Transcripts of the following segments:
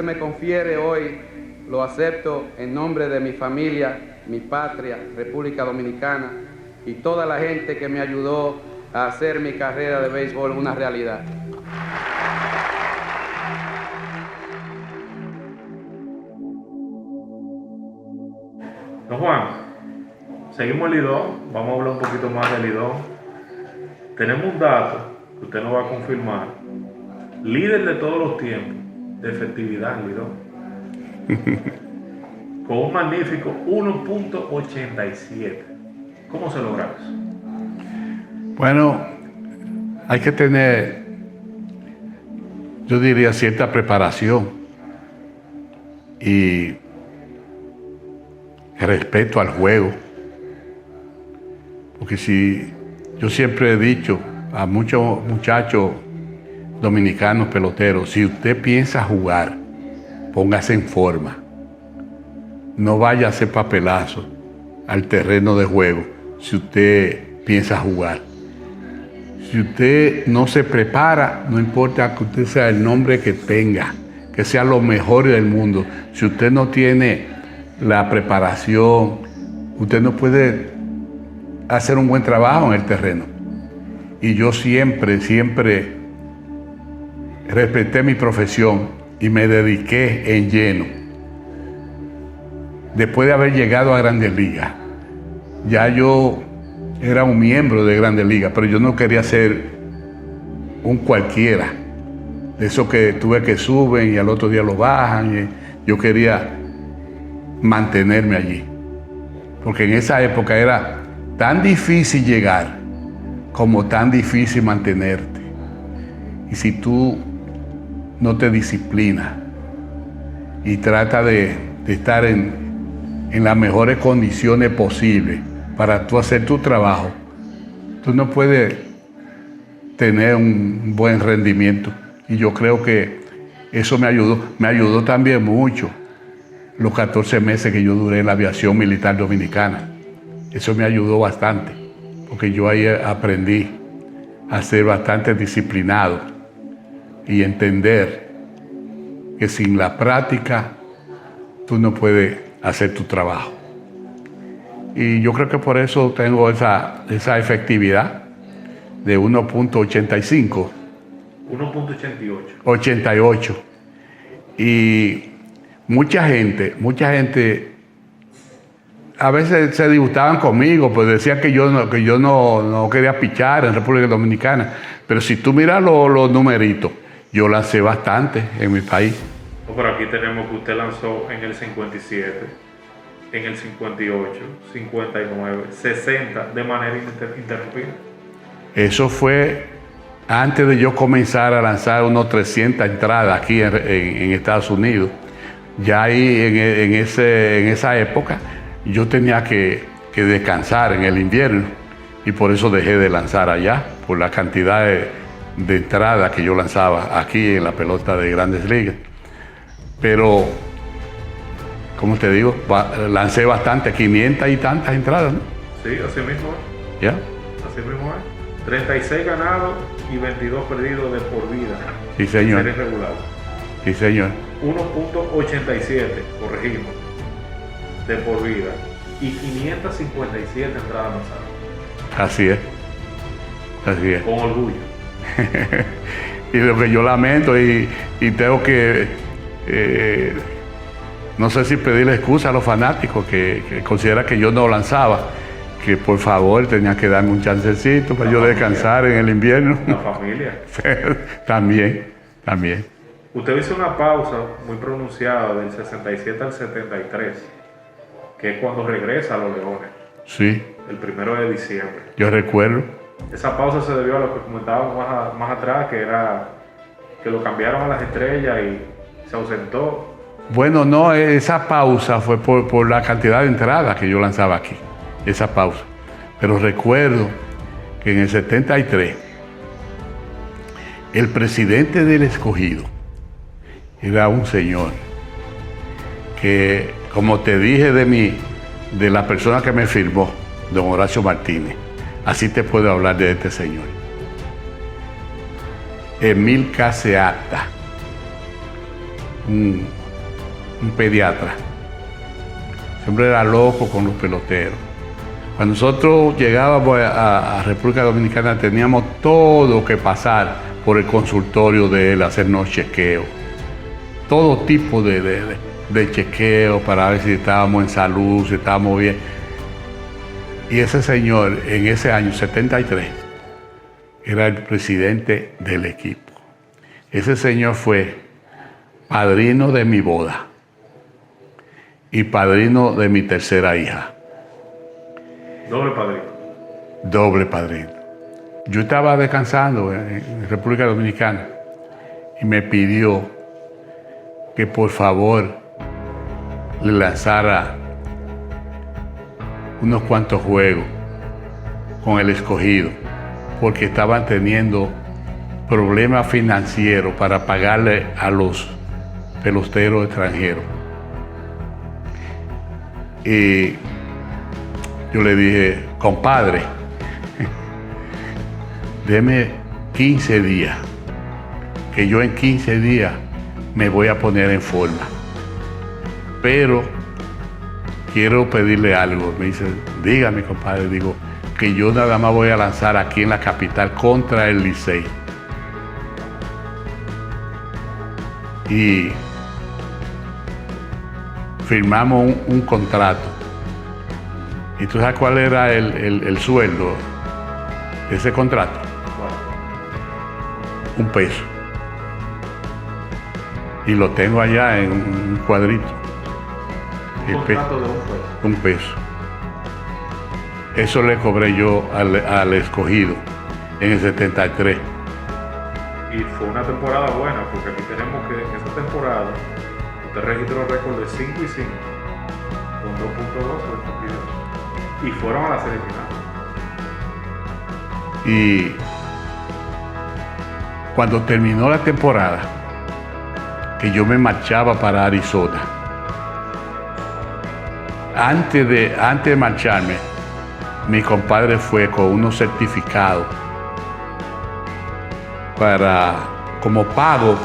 se me confiere hoy lo acepto en nombre de mi familia, mi patria, República Dominicana, y toda la gente que me ayudó a hacer mi carrera de béisbol una realidad. Don Juan, seguimos el Lidón, vamos a hablar un poquito más del Lidón. Tenemos un dato que usted nos va a confirmar. Líder de todos los tiempos de efectividad en Lidón. Con un magnífico 1.87. ¿Cómo se logra eso? Bueno, hay que tener, yo diría, cierta preparación y respeto al juego. Porque si yo siempre he dicho a muchos muchachos dominicanos peloteros, si usted piensa jugar, póngase en forma. No vaya a hacer papelazo al terreno de juego si usted piensa jugar. Si usted no se prepara, no importa que usted sea el nombre que tenga, que sea lo mejor del mundo. Si usted no tiene la preparación, usted no puede hacer un buen trabajo en el terreno. Y yo siempre respeté mi profesión y me dediqué en lleno. Después de haber llegado a Grandes Ligas, ya yo era un miembro de Grandes Ligas, pero yo no quería ser un cualquiera, de esos que tuve que suben y al otro día lo bajan. Yo quería mantenerme allí, porque en esa época era tan difícil llegar como tan difícil mantenerte. Y si tú no te disciplinas y tratas de estar en las mejores condiciones posibles para tú hacer tu trabajo, tú no puedes tener un buen rendimiento. Y yo creo que eso me ayudó también mucho los 14 meses que yo duré en la aviación militar dominicana. Eso me ayudó bastante, porque yo ahí aprendí a ser bastante disciplinado y entender que sin la práctica tú no puedes hacer tu trabajo. Y yo creo que por eso tengo esa efectividad de 1.85. 1.88. 88. Y mucha gente a veces se disgustaban conmigo, pues decían que yo no quería pichar en República Dominicana. Pero si tú miras los numeritos, yo lancé bastante en mi país. Por aquí tenemos que usted lanzó en el 57, en el 58, 59, 60 de manera interrumpida. Eso fue antes de yo comenzar a lanzar unos 300 entradas aquí en Estados Unidos. Ya ahí en esa época yo tenía que descansar en el invierno y por eso dejé de lanzar allá, por la cantidad de entradas que yo lanzaba aquí en la pelota de Grandes Ligas. Pero, como te digo, lancé bastante, 500 y tantas entradas, ¿no? Sí, así mismo es. ¿Ya? Así mismo es. 36 ganados y 22 perdidos de por vida. Sí, señor. Serie regular. Sí, señor. 1.87, corregimos, de por vida. Y 557 entradas lanzadas. Así es. Así es. Con orgullo. Y lo que yo lamento y tengo que, no sé si pedirle excusa a los fanáticos que consideran que yo no lanzaba, que por favor tenían que darme un chancecito para yo descansar en el invierno. La familia. También. Usted hizo una pausa muy pronunciada del 67 al 73, que es cuando regresa a los Leones. Sí. El 1 de diciembre. Yo recuerdo. Esa pausa se debió a lo que comentábamos más atrás, que era que lo cambiaron a las estrellas y se ausentó. Bueno, no, esa pausa fue por la cantidad de entradas que yo lanzaba aquí, esa pausa. Pero recuerdo que en el 73, el presidente del Escogido era un señor que, como te dije de la persona que me firmó, don Horacio Martínez, así te puedo hablar de este señor. Emil Caseata, un pediatra. Ese hombre era loco con los peloteros. Cuando nosotros llegábamos a República Dominicana teníamos todo que pasar por el consultorio de él, hacernos chequeos. Todo tipo de chequeos para ver si estábamos en salud, si estábamos bien. Y ese señor, en ese año 73, era el presidente del equipo. Ese señor fue padrino de mi boda y padrino de mi tercera hija. Doble padrino. Doble padrino. Yo estaba descansando en República Dominicana y me pidió que por favor le lanzara unos cuantos juegos con el Escogido, porque estaban teniendo problemas financieros para pagarle a los peloteros extranjeros. Y yo le dije, compadre, deme 15 días, que yo en 15 días me voy a poner en forma. Pero quiero pedirle algo. Me dice, dígame, compadre. Digo, que yo nada más voy a lanzar aquí en la capital contra el Licey. Y firmamos un contrato. ¿Y tú sabes cuál era el sueldo de ese contrato? $1. Y lo tengo allá en un cuadrito. Un contrato de $1. $1. Eso le cobré yo al Escogido en el 73. Y fue una temporada buena, porque aquí tenemos que en esa temporada usted registró récord de 5-5 con 2.2 y fueron a la serie final. Y cuando terminó la temporada, que yo me marchaba para Arizona, antes de marcharme, mi compadre fue con unos certificados como pago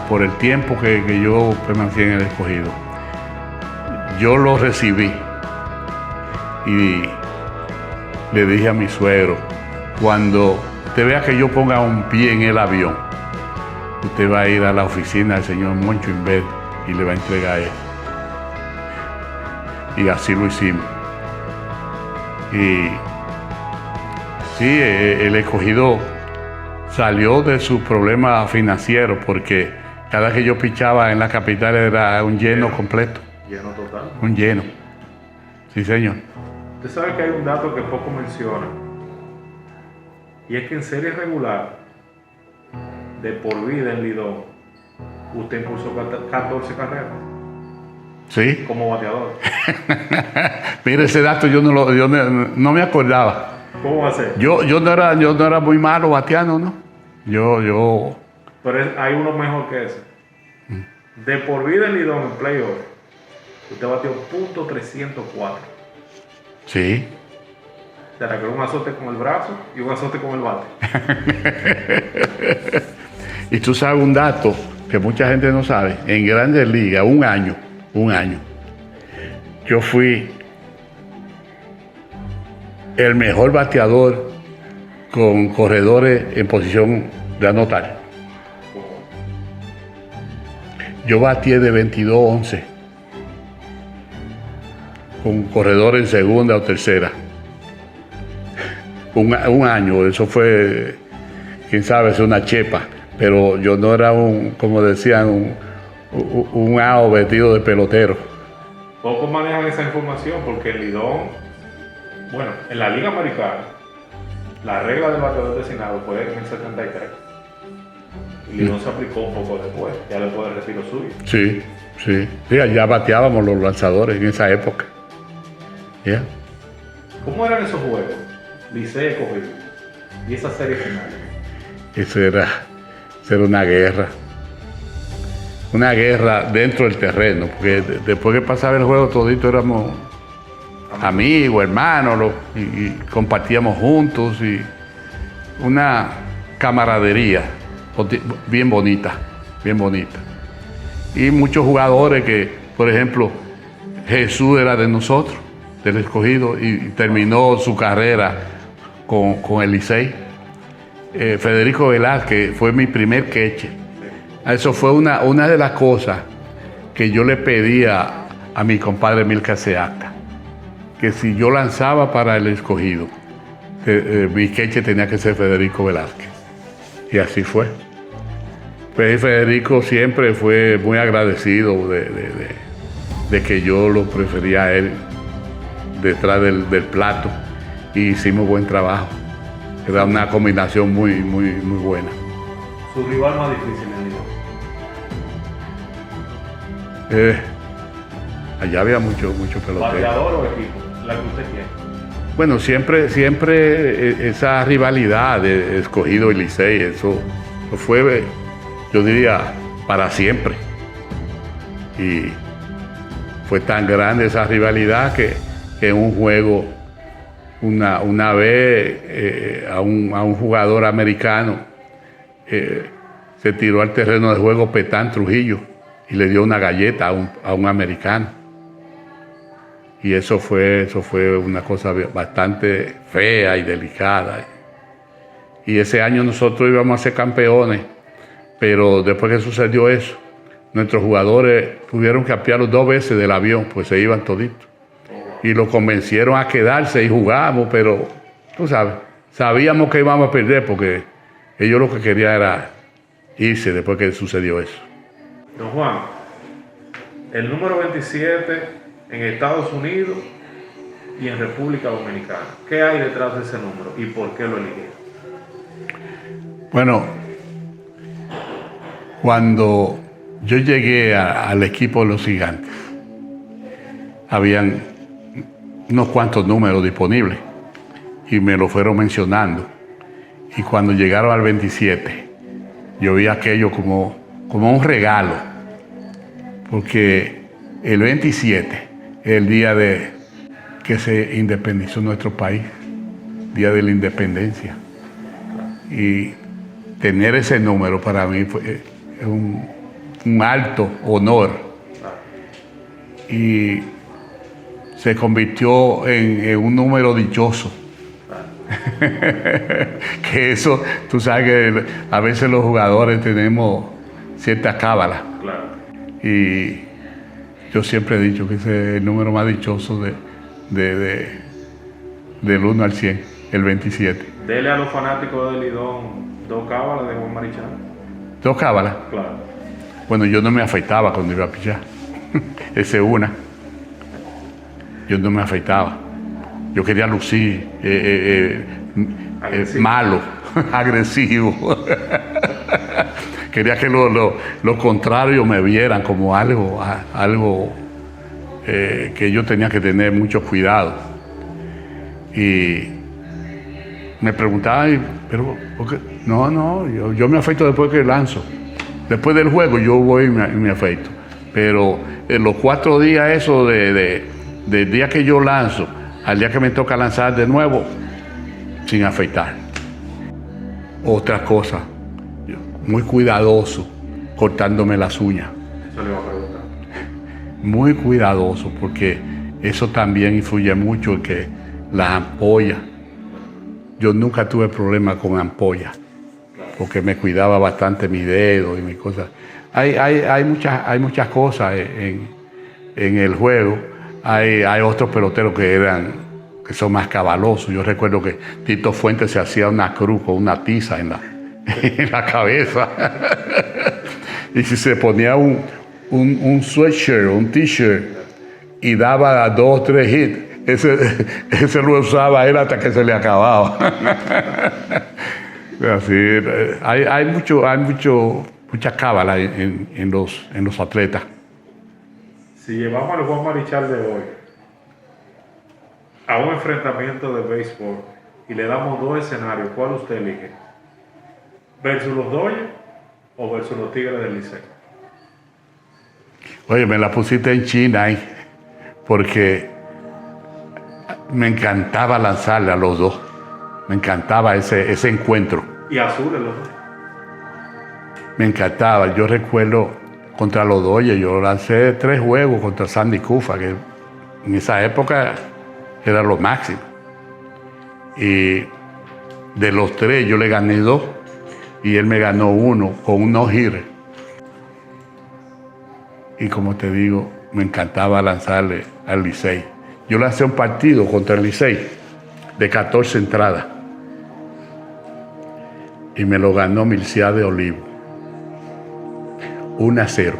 por el tiempo que yo permanecí en el Escogido. Yo lo recibí y le dije a mi suegro, cuando usted vea que yo ponga un pie en el avión, usted va a ir a la oficina del señor Moncho Inver y le va a entregar eso. Y así lo hicimos. Y sí, el Escogido salió de sus problemas financieros, porque cada vez que yo pichaba en la capital era un lleno completo. Lleno total. Un lleno. Sí, señor. Usted sabe que hay un dato que poco menciona, y es que en serie regular, de por vida en Lidón, usted impulsó 14 carreras. Sí. Como bateador. Mire, ese dato yo no me acordaba. ¿Cómo va a ser? Yo no era muy malo bateando, ¿no? Yo. Pero hay uno mejor que ese. De por vida en Lidón, en playoff, usted batió .304. Sí. Se arregló un azote con el brazo y un azote con el bate. Y tú sabes un dato que mucha gente no sabe. En Grandes Ligas, un año, yo fui el mejor bateador con corredores en posición de anotar. Yo bateé de 22-11 con corredores en segunda o tercera. Un año, eso fue, quién sabe, es una chepa, pero yo no era como decían, un ao vestido de pelotero. Pocos manejan esa información, porque en Lidón, bueno, en la Liga Americana, la regla del bateador designado fue en el 73. Y Lidón se aplicó un poco después, ya después del retiro suyo. Sí. Ya bateábamos los lanzadores en esa época. Yeah. ¿Cómo eran esos juegos? Licey Escogido y esa serie final. Eso era una guerra. Una guerra dentro del terreno, porque después que pasaba el juego todito éramos amigos, hermanos, y compartíamos juntos, y una camaradería bien bonita. Y muchos jugadores que, por ejemplo, Jesús era de nosotros, del Escogido, y terminó su carrera con el Licey. Federico Velázquez fue mi primer queche. Eso fue una de las cosas que yo le pedía a mi compadre Milka Seacta, que si yo lanzaba para el Escogido, mi queche tenía que ser Federico Velázquez. Y así fue. Pues Federico siempre fue muy agradecido de que yo lo prefería a él detrás del plato, y hicimos buen trabajo. Era una combinación muy buena. ¿Su rival más difícil en Lidón? Allá había mucho pelotero. ¿Bateador o equipo? La que usted quiere. Bueno, siempre esa rivalidad de Escogido y Licey, eso fue, yo diría, para siempre. Y fue tan grande esa rivalidad que en un juego, una vez a un jugador americano se tiró al terreno de juego Petán Trujillo y le dio una galleta a un americano. Y eso fue una cosa bastante fea y delicada. Y ese año nosotros íbamos a ser campeones, pero después que sucedió eso, nuestros jugadores tuvieron que apiarlos 2 veces del avión, pues se iban toditos. Y los convencieron a quedarse y jugábamos, pero tú sabes, sabíamos que íbamos a perder porque ellos lo que querían era irse después que sucedió eso. Don Juan, el número 27 en Estados Unidos y en República Dominicana. ¿Qué hay detrás de ese número y por qué lo eligieron? Bueno, cuando yo llegué al equipo de los Gigantes, habían unos cuantos números disponibles y me lo fueron mencionando. Y cuando llegaron al 27, yo vi aquello como un regalo, porque el 27 es el día de que se independizó nuestro país, día de la independencia. Y tener ese número para mí fue un alto honor. Y se convirtió en un número dichoso. Que eso, tú sabes que a veces los jugadores tenemos cierta cábala. Claro. Y yo siempre he dicho que ese es el número más dichoso del 1 al 100, el 27. Dele a los fanáticos de Lidón 2 cábalas de Juan Marichal. 2 cábalas. Claro. Bueno, yo no me afeitaba cuando iba a pichar. Esa es una. Yo no me afeitaba. Yo quería lucir malo, agresivo. Quería que los contrarios me vieran como algo que yo tenía que tener mucho cuidado. Y me preguntaban, pero ¿por qué? No, yo me afeito después que lanzo. Después del juego yo voy y me afeito. Pero en los 4 días eso del día que yo lanzo al día que me toca lanzar de nuevo, sin afeitar. Otra cosa, muy cuidadoso cortándome las uñas. Eso le iba a preguntar. Muy cuidadoso, porque eso también influye mucho en que las ampollas. Yo nunca tuve problemas con ampollas, porque me cuidaba bastante mi dedo y mis cosas. Hay muchas cosas en el juego. Hay otros peloteros que son más cabalosos. Yo recuerdo que Tito Fuentes se hacía una cruz con una tiza en la cabeza. Y si se ponía un sweatshirt, un t-shirt, y daba 2 o 3 hits, ese lo usaba él hasta que se le acababa. Así, hay mucha cábala en los atletas. Si llevamos al Juan Marichal de hoy a un enfrentamiento de béisbol y le damos 2 escenarios, ¿cuál usted elige? ¿Versus los Dodgers o versus los Tigres del Licey? Oye, me la pusiste en China ahí, porque me encantaba lanzarle a los dos. Me encantaba ese encuentro. ¿Y azules los dos? Me encantaba. Yo recuerdo contra los Dodgers. Yo lancé 3 juegos contra Sandy Koufax, que en esa época era lo máximo. Y de los 3 yo le gané 2 y él me ganó 1 con un no-hitter. Y como te digo, me encantaba lanzarle al Licey. Yo lancé un partido contra el Licey de 14 entradas y me lo ganó Milciades de Olivo 1-0.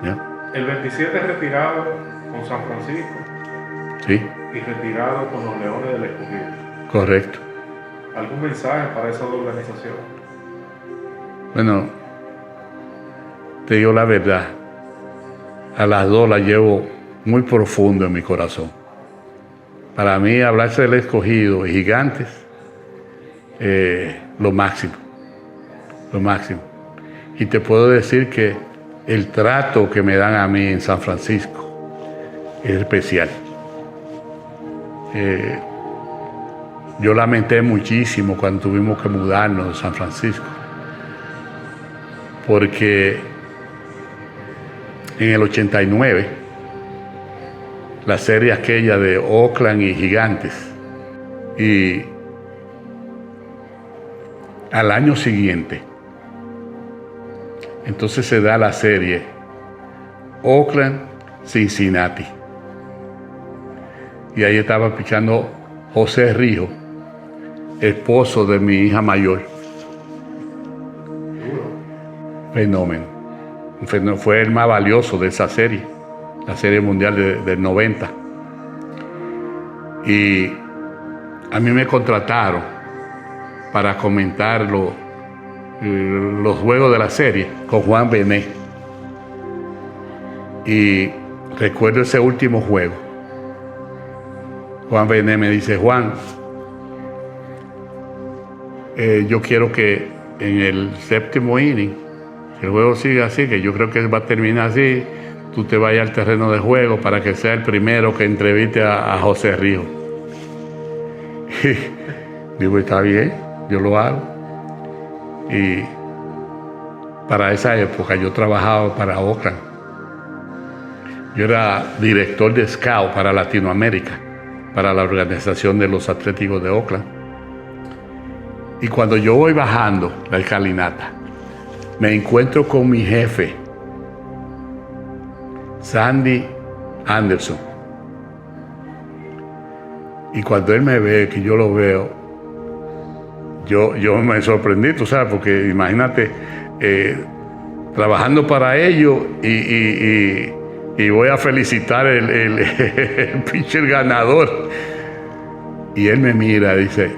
¿Ya? El 27 retirado con San Francisco. Sí. Y retirado con los Leones del Escogido. Correcto. ¿Algún mensaje para esas dos organizaciones? Bueno, te digo la verdad, a las dos las llevo muy profundo en mi corazón. Para mí hablarse del Escogido y Gigantes, lo máximo. Y te puedo decir que el trato que me dan a mí en San Francisco es especial. Yo lamenté muchísimo cuando tuvimos que mudarnos de San Francisco, porque en el 89, la serie aquella de Oakland y Gigantes, y al año siguiente, entonces se da la serie Oakland-Cincinnati. Y ahí estaba pichando José Rijo, esposo de mi hija mayor. Fenómeno. Fue el más valioso de esa serie, la serie mundial del 90. Y a mí me contrataron para comentar los juegos de la serie con Juan Benet. Y recuerdo ese último juego. Juan Benet me dice: Juan, yo quiero que en el 7º inning el juego siga así, que yo creo que va a terminar así, tú te vayas al terreno de juego para que sea el primero que entreviste a José Rijo. Y digo, está bien, yo lo hago. Y para esa época yo trabajaba para Oakland. Yo era director de scout para Latinoamérica, para la organización de los Atléticos de Oakland. Y cuando yo voy bajando la escalinata, me encuentro con mi jefe, Sandy Anderson. Y cuando él me ve, que yo lo veo, yo me sorprendí, tú sabes, porque imagínate, trabajando para ellos y voy a felicitar el pitcher ganador. Y él me mira y dice: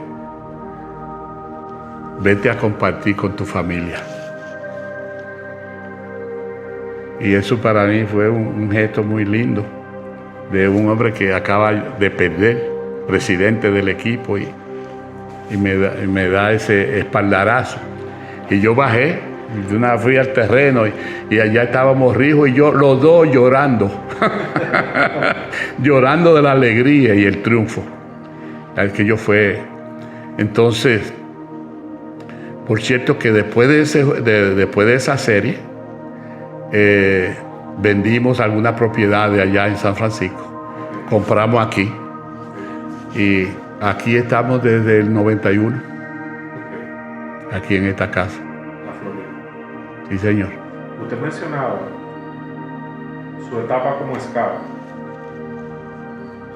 vete a compartir con tu familia. Y eso para mí fue un gesto muy lindo de un hombre que acaba de perder, presidente del equipo, y me da ese espaldarazo. Y yo bajé, de una fui al terreno y allá estábamos Rijo y yo, los dos llorando, llorando de la alegría y el triunfo al que yo fue. Entonces, por cierto que después de esa serie, vendimos algunas propiedades allá en San Francisco, compramos aquí y aquí estamos desde el 91, aquí en esta casa. La Florida. Sí, señor. Usted mencionaba su etapa como scout,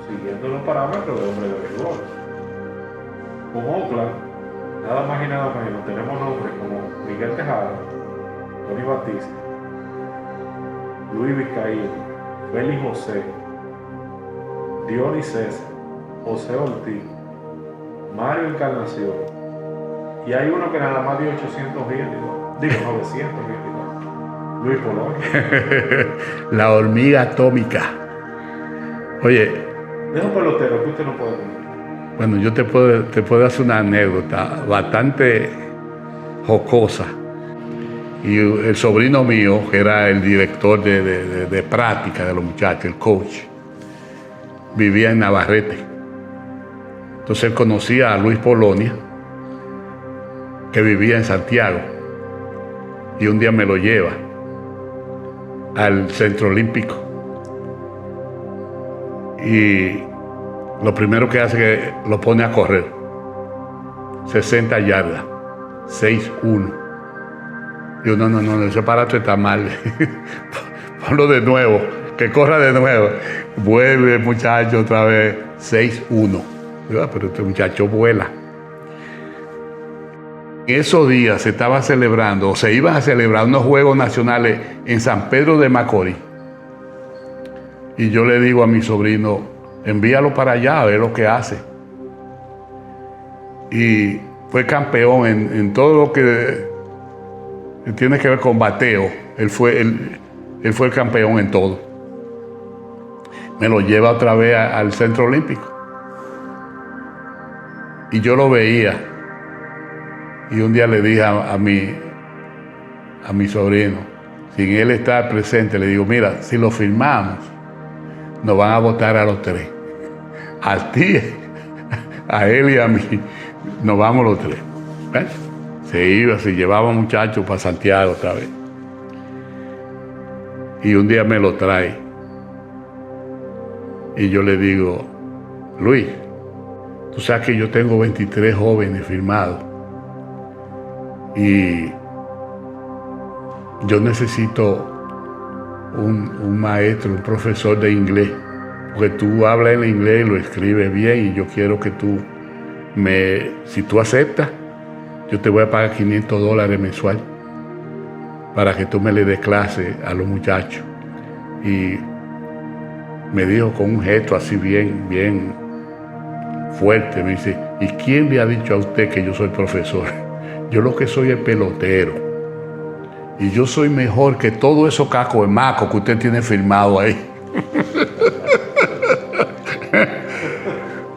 siguiendo los parámetros de hombre de béisbol. Con Oakland, nada más y nada menos, tenemos nombres como Miguel Tejada, Tony Batista, Luis Vizcaíno, Félix José, Dionis César, José Ortiz, Mario Encarnación, y hay uno que nada más dio 800 hits, digo 900 hits, Luis Polonia. La hormiga atómica. Oye, de un pelotero que usted no puede comer. bueno, yo te puedo hacer una anécdota bastante jocosa. Y el sobrino mío, que era el director de práctica de los muchachos, el coach, vivía en Navarrete. Entonces él conocía a Luis Polonia, que vivía en Santiago, y un día me lo lleva al Centro Olímpico. Y lo primero que hace es que lo pone a correr 60 yardas, 6-1. Digo, no, ese aparato está mal. Ponlo de nuevo, que corra de nuevo. Vuelve el muchacho otra vez, 6-1. Digo, pero este muchacho vuela. En esos días se estaba celebrando, o se iban a celebrar unos Juegos Nacionales en San Pedro de Macorís. Y yo le digo a mi sobrino, envíalo para allá a ver lo que hace. Y fue campeón en todo lo que tiene que ver con bateo. Él fue el campeón en todo. Me lo lleva otra vez al Centro Olímpico. Y yo lo veía. Y un día le dije a mi sobrino, sin él estar presente, le digo, mira, si lo firmamos, nos van a votar a los tres. A ti, a él y a mí, nos vamos los tres. ¿Ves? Se llevaba muchachos para Santiago otra vez. Y un día me lo trae. Y yo le digo, Luis, tú sabes que yo tengo 23 jóvenes firmados. Y yo necesito un maestro, un profesor de inglés, porque tú hablas el inglés y lo escribes bien, y yo quiero que tú si tú aceptas, yo te voy a pagar $500 mensual para que tú me le des clase a los muchachos. Y me dijo con un gesto así bien fuerte, me dice, ¿y quién le ha dicho a usted que yo soy profesor? Yo lo que soy es pelotero. Y yo soy mejor que todo esos cacos de maco que usted tiene firmado ahí.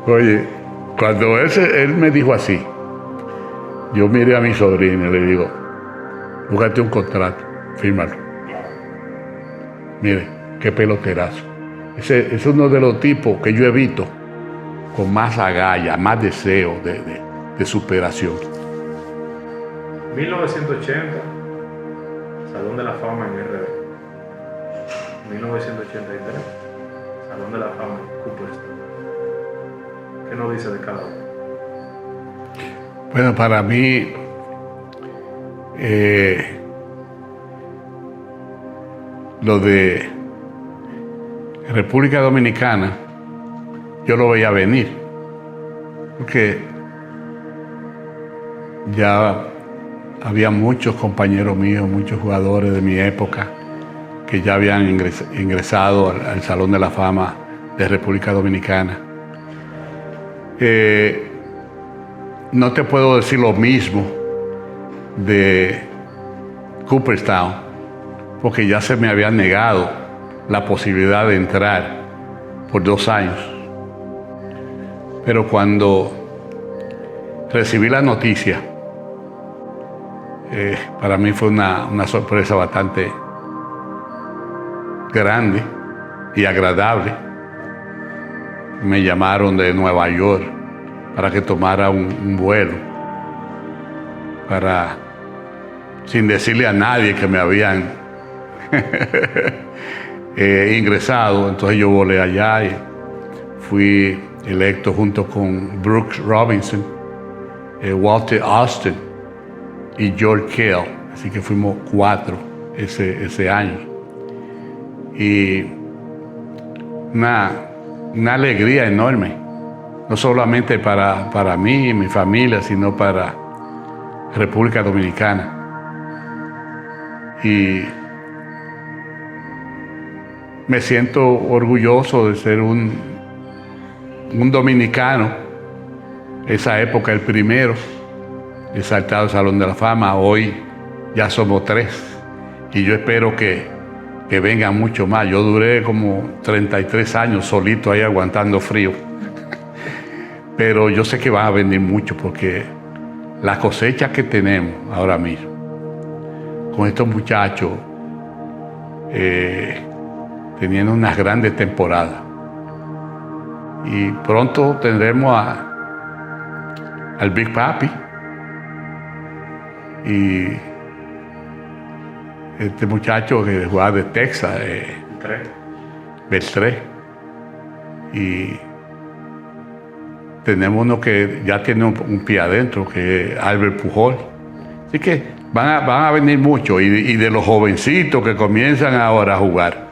Oye, cuando él me dijo así, yo miré a mi sobrino y le digo, búscate un contrato, fírmalo. Mire, qué peloterazo. Ese es uno de los tipos que yo he visto con más agallas, más deseo de superación. 1980, Salón de la Fama en RD. 1983, Salón de la Fama en Cooperstown. ¿Qué nos dice de cada uno? Bueno, para mí, lo de República Dominicana, yo lo veía venir, porque ya había muchos compañeros míos, muchos jugadores de mi época que ya habían ingresado al Salón de la Fama de República Dominicana. No te puedo decir lo mismo de Cooperstown, porque ya se me había negado la posibilidad de entrar por 2 años. Pero cuando recibí la noticia, para mí fue una sorpresa bastante grande y agradable. Me llamaron de Nueva York para que tomara un vuelo, sin decirle a nadie que me habían ingresado. Entonces yo volé allá y fui electo junto con Brooks Robinson, Walter Austin y George Kell, así que fuimos 4 ese año. Y una alegría enorme, no solamente para mí y mi familia, sino para República Dominicana. Y me siento orgulloso de ser un dominicano, esa época el primero exaltado al Salón de la Fama. Hoy ya somos 3 y yo espero que vengan mucho más. Yo duré como 33 años solito ahí aguantando frío, pero yo sé que van a venir mucho, porque la cosecha que tenemos ahora mismo con estos muchachos teniendo unas grandes temporadas, y pronto tendremos al Big Papi, Y este muchacho que jugaba de Texas, Beltré. Y tenemos uno que ya tiene un pie adentro, que es Albert Pujol. Así que van a venir muchos, y de los jovencitos que comienzan ahora a jugar.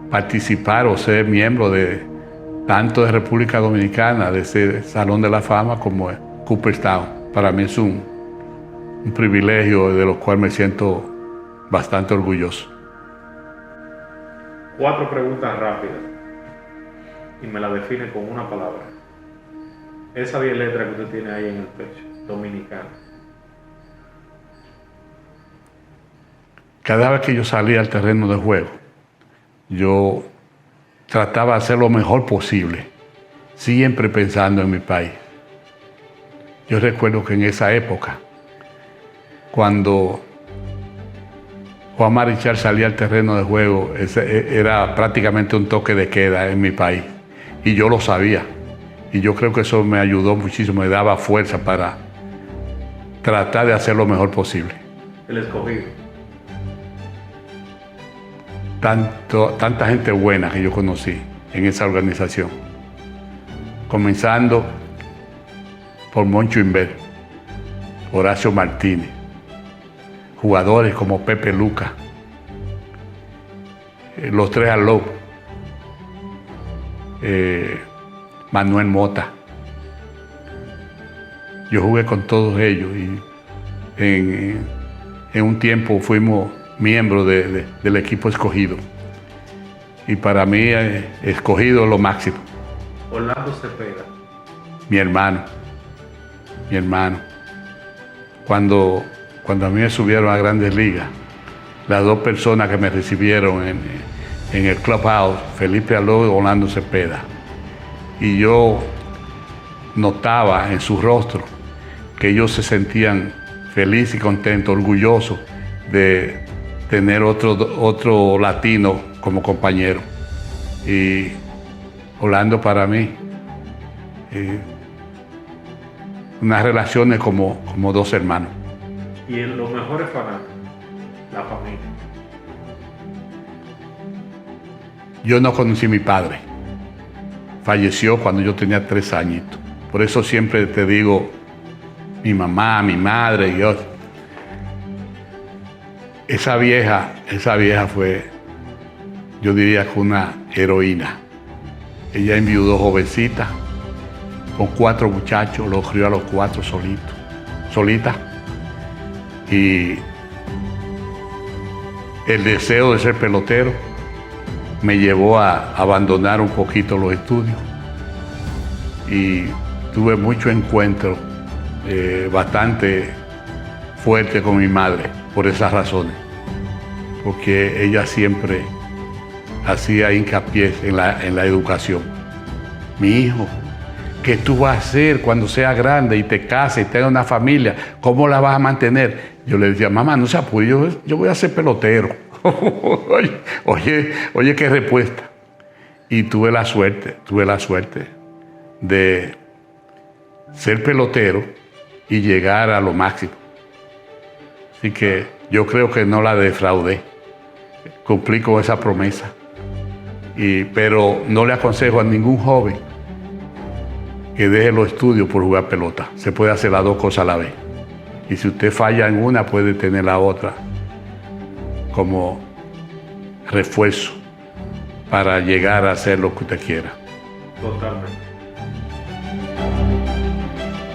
Participar o ser miembro de tanto de República Dominicana, de ese Salón de la Fama como es Cooperstown, para mí es un privilegio de lo cual me siento bastante orgulloso. 4 preguntas rápidas y me la define con una palabra. Esa 10 letras que usted tiene ahí en el pecho, dominicana. Cada vez que yo salía al terreno de juego, yo trataba de hacer lo mejor posible, siempre pensando en mi país. Yo recuerdo que en esa época, cuando Juan Marichal salía al terreno de juego, era prácticamente un toque de queda en mi país, y yo lo sabía, y yo creo que eso me ayudó muchísimo, me daba fuerza para tratar de hacer lo mejor posible. El escogido. Tanta gente buena que yo conocí en esa organización, comenzando por Moncho Inver, Horacio Martínez, jugadores como Pepe Luca, los 3 Aló, Manuel Mota. Yo jugué con todos ellos y en un tiempo fuimos miembros del equipo escogido. Y para mí, escogido es lo máximo. Orlando Cepeda. Mi hermano. Cuando a mí me subieron a Grandes Ligas, las 2 personas que me recibieron en el clubhouse, Felipe Aló y Orlando Cepeda. Y yo notaba en su rostro que ellos se sentían felices y contentos, orgullosos de tener otro latino como compañero. Y Orlando para mí, unas relaciones como 2 hermanos. Y en los mejores fanáticos, la familia. Yo no conocí a mi padre. Falleció cuando yo tenía 3 añitos. Por eso siempre te digo, mi mamá, mi madre y yo. Esa vieja fue, yo diría que una heroína. Ella enviudó jovencita, con 4 muchachos, los crió a los 4 solita. Y el deseo de ser pelotero me llevó a abandonar un poquito los estudios. Y tuve muchos encuentros bastante fuertes con mi madre por esas razones. Porque ella siempre hacía hincapié en la educación. Mi hijo, ¿qué tú vas a hacer cuando seas grande y te cases y tengas una familia? ¿Cómo la vas a mantener? Yo le decía, mamá, no se apure, yo voy a ser pelotero. Oye, qué respuesta. Y tuve la suerte de ser pelotero y llegar a lo máximo. Así que yo creo que no la defraudé. Cumplí con esa promesa. Pero no le aconsejo a ningún joven que deje los estudios por jugar pelota. Se puede hacer las 2 cosas a la vez. Y si usted falla en una, puede tener la otra como refuerzo para llegar a hacer lo que usted quiera. Totalmente.